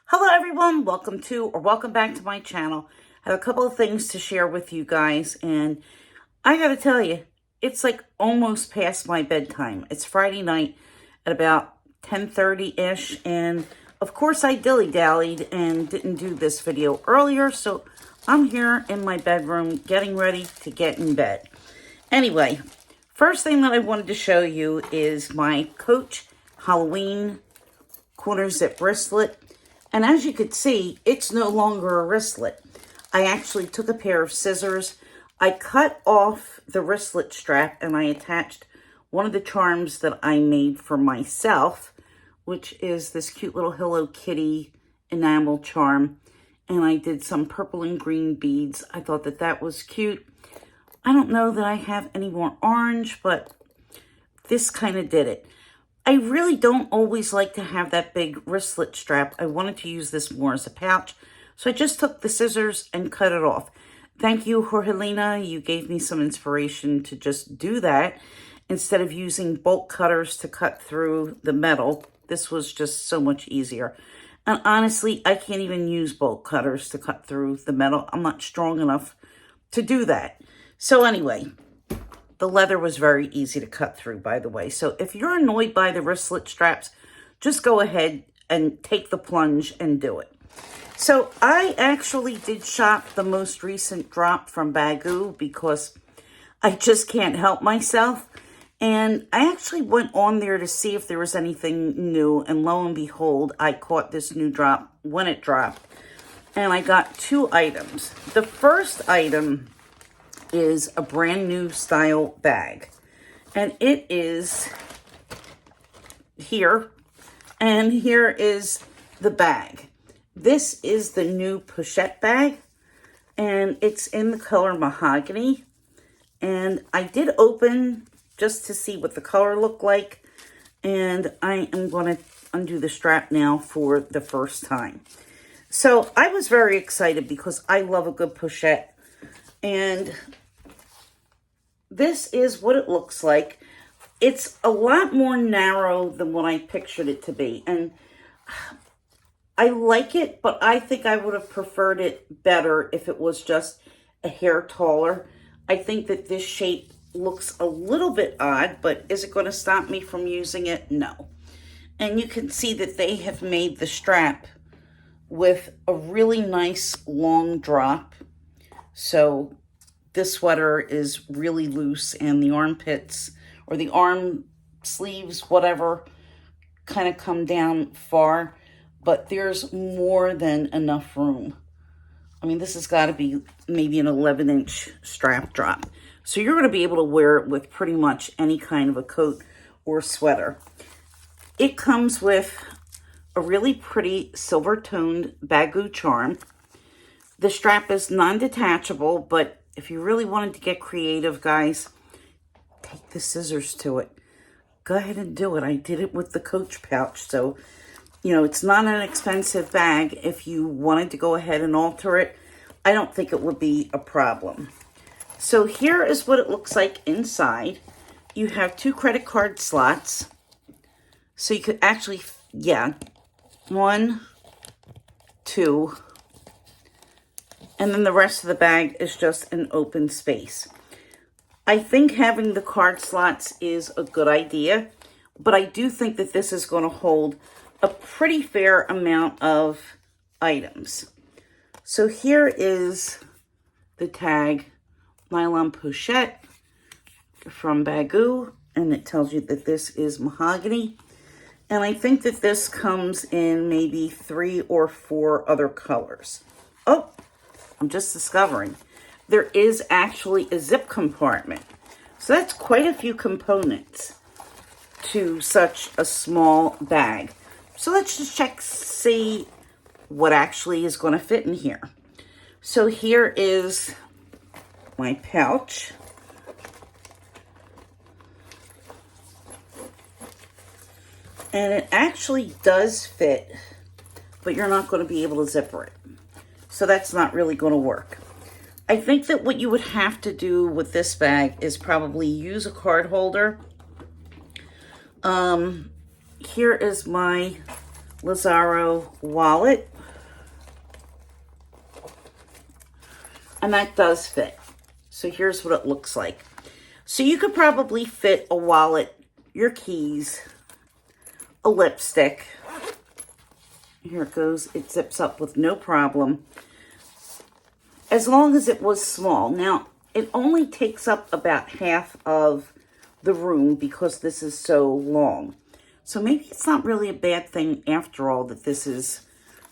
Hello everyone, welcome back to my channel. I have a couple of things to share with you guys, and I gotta tell you, it's like almost past my bedtime. It's Friday night at about 10:30-ish, and of course I dilly-dallied and didn't do this video earlier, so I'm here in my bedroom getting ready to get in bed. Anyway, first thing that I wanted to show you is my Coach Halloween quarter zip wristlet. And as you could see, it's no longer a wristlet. I actually took a pair of scissors. I cut off the wristlet strap and I attached one of the charms that I made for myself, which is this cute little Hello Kitty enamel charm. And I did some purple and green beads. I thought that that was cute. I don't know that I have any more orange, but this kind of did it. I really don't always like to have that big wristlet strap. I wanted to use this more as a pouch, so I just took the scissors and cut it off. Thank you, Jorgelina. You gave me some inspiration to just do that. Instead of using bolt cutters to cut through the metal, this was just so much easier. And honestly, I can't even use bolt cutters to cut through the metal. I'm not strong enough to do that. So anyway, the leather was very easy to cut through, by the way. So if you're annoyed by the wristlet straps, just go ahead and take the plunge and do it. So I actually did shop the most recent drop from Baggu because I just can't help myself. And I actually went on there to see if there was anything new. And lo and behold, I caught this new drop when it dropped. And I got two items. The first item is a brand new style bag, and it is here, and here is the bag. This is the new Pochette bag, and it's in the color Mahogany, and I did open just to see what the color looked like, and I am going to undo the strap now for the first time. So I was very excited because I love a good pochette. And this is what it looks like. It's a lot more narrow than what I pictured it to be. And I like it, but I think I would have preferred it better if it was just a hair taller. I think that this shape looks a little bit odd, but is it going to stop me from using it? No. And you can see that they have made the strap with a really nice long drop. So this sweater is really loose, and the armpits or the arm sleeves, whatever, kind of come down far, but there's more than enough room. I mean, this has got to be maybe an 11-inch strap drop. So you're going to be able to wear it with pretty much any kind of a coat or sweater. It comes with a really pretty silver-toned Bagu charm. The strap is non-detachable, but if you really wanted to get creative, guys, take the scissors to it. Go ahead and do it. I did it with the Coach pouch. So, you know, it's not an expensive bag. If you wanted to go ahead and alter it, I don't think it would be a problem. So here is what it looks like inside. You have 2 credit card slots. So you could actually, yeah, 1, 2, and then the rest of the bag is just an open space. I think having the card slots is a good idea, but I do think that this is going to hold a pretty fair amount of items. So here is the tag, Nylon Pochette from Baggu, and it tells you that this is Mahogany. And I think that this comes in maybe 3 or 4 other colors. Oh, I'm just discovering there is actually a zip compartment. So that's quite a few components to such a small bag. So let's just check, see what actually is going to fit in here. So here is my pouch. And it actually does fit, but you're not going to be able to zipper it. So that's not really going to work. I think that what you would have to do with this bag is probably use a card holder. Here is my Lazaro wallet. And that does fit. So here's what it looks like. So you could probably fit a wallet, your keys, a lipstick. Here it goes. It zips up with no problem. As long as it was small. Now, it only takes up about half of the room because this is so long. So maybe it's not really a bad thing after all that this is,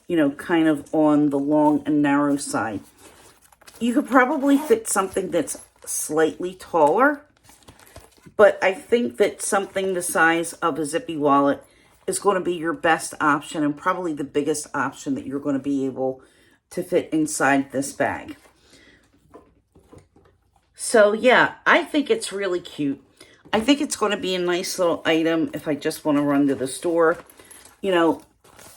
you know, kind of on the long and narrow side. You could probably fit something that's slightly taller, but I think that something the size of a zippy wallet is going to be your best option and probably the biggest option that you're going to be able to fit inside this bag. So yeah, I think it's really cute. I think it's going to be a nice little item if I just want to run to the store. You know,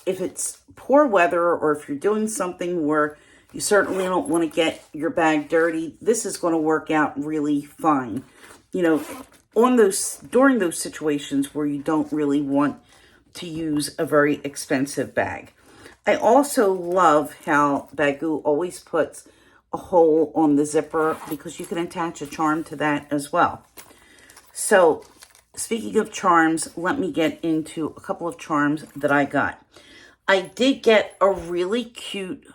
if it's poor weather or if you're doing something where you certainly don't want to get your bag dirty, this is going to work out really fine. You know, during those situations where you don't really want to use a very expensive bag. I also love how Baggu always puts a hole on the zipper because you can attach a charm to that as well. So, speaking of charms, let me get into a couple of charms that I got. I did get a really cute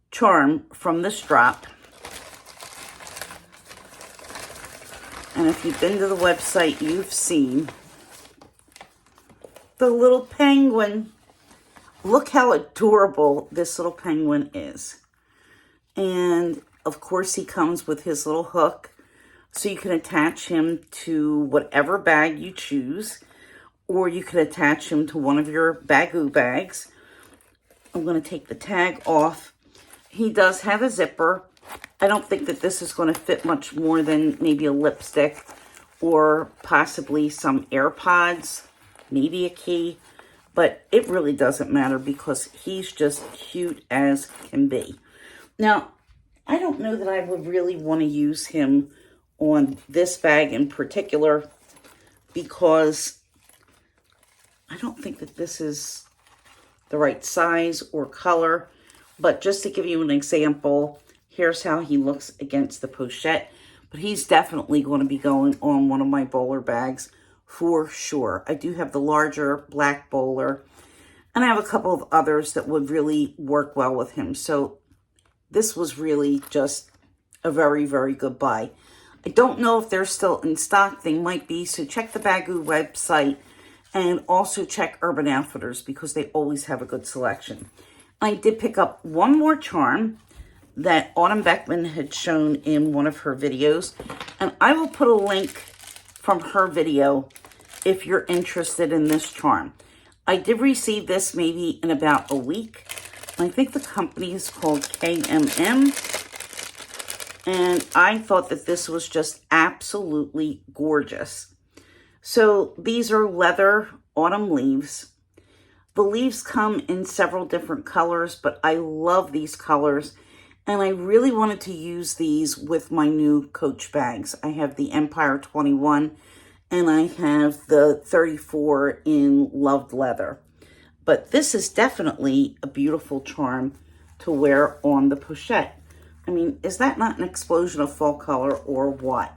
charm from this drop. And if you've been to the website, you've seen the little penguin. Look how adorable this little penguin is. And, of course, he comes with his little hook. So you can attach him to whatever bag you choose, or you can attach him to one of your Baggu bags. I'm going to take the tag off. He does have a zipper. I don't think that this is going to fit much more than maybe a lipstick or possibly some AirPods, maybe a key, but it really doesn't matter because he's just cute as can be. Now, I don't know that I would really want to use him on this bag in particular because I don't think that this is the right size or color. But just to give you an example, here's how he looks against the pochette. But he's definitely going to be going on one of my bowler bags for sure. I do have the larger black bowler, and I have a couple of others that would really work well with him. So this was really just a very, very good buy. I don't know if they're still in stock. They might be. So check the Baggu website and also check Urban Outfitters because they always have a good selection. I did pick up one more charm that Autumn Beckman had shown in one of her videos. And I will put a link from her video if you're interested in this charm. I did receive this maybe in about a week. I think the company is called KMM. And I thought that this was just absolutely gorgeous. So these are leather autumn leaves. The leaves come in several different colors, but I love these colors. And I really wanted to use these with my new Coach bags. I have the Empire 21 and I have the 34 in loved leather. But this is definitely a beautiful charm to wear on the pochette. I mean, is that not an explosion of fall color or what?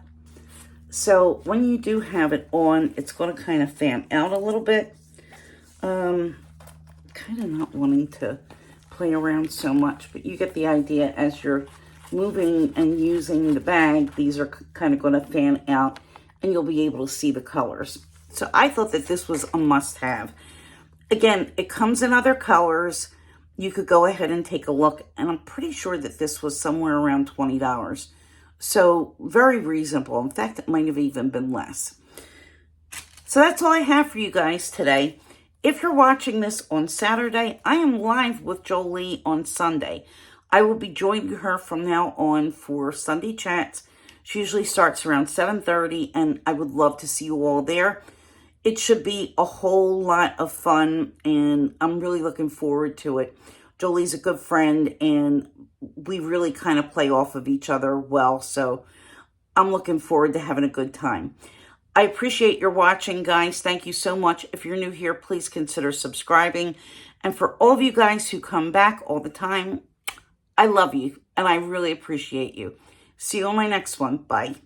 So when you do have it on, it's going to kind of fan out a little bit. Kind of not wanting to play around so much, but you get the idea. As you're moving and using the bag, these are kind of going to fan out and you'll be able to see the colors. So I thought that this was a must-have. Again, it comes in other colors. You could go ahead and take a look, and I'm pretty sure that this was somewhere around $20. So very reasonable. In fact, it might have even been less. So that's all I have for you guys today. If you're watching this on Saturday, I am live with Jolie on Sunday. I will be joining her from now on for Sunday chats. She usually starts around 7:30, and I would love to see you all there. It should be a whole lot of fun, and I'm really looking forward to it. Jolie's a good friend, and we really kind of play off of each other well, so I'm looking forward to having a good time. I appreciate your watching, guys. Thank you so much. If you're new here, please consider subscribing. And for all of you guys who come back all the time, I love you, and I really appreciate you. See you on my next one. Bye.